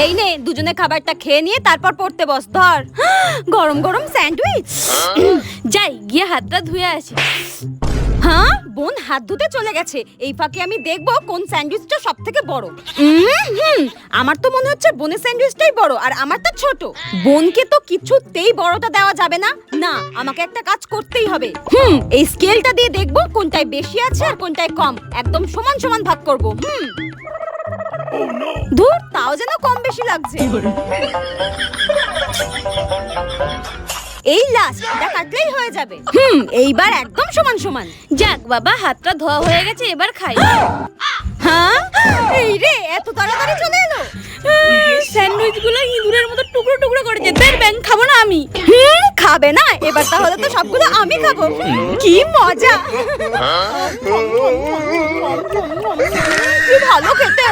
এই নে দুজনে খাবারটা খেয়ে নিয়ে তারপর পড়তে বস। ধর গরম গরম স্যান্ডউইচ। যাই গিয়ে হাতটা ধুয়ে আসি। হ্যাঁ বোন হাত ধুতে চলে গেছে, এই ফাঁকে আমি দেখবো কোন স্যান্ডউইচটা সব থেকে বড়। আমার তো মনে হচ্ছে বোনের স্যান্ডউইচটাই বড় আর আমারটা ছোট। বোনকে তো কিছুতেই বড়টা দেওয়া যাবে না। না আমাকে একটা কাজ করতেই হবে। এই স্কেলটা দিয়ে দেখবো কোনটায় বেশি আছে আর কোনটায় কম, একদম সমান সমান ভাগ করব। ধুর তাও যেন কম বেশি লাগছে। এই লাস্ট এটা কাটলেই হয়ে যাবে। এইবার একদম সমান সমান। যাক বাবা হাতটা ধোয়া হয়ে গেছে, এবার খাই। হ্যাঁ এই রে এত তাড়াতাড়ি চলে এলো। স্যান্ডউইচ গুলো ইঁদুরের মতো টুকরো টুকরো করেছে। বের ব্যাং খাবো না আমি। খাবে না? এবার তাহলে তো সবগুলো আমি খাবো। কি মজা, কি ভালো খেতে।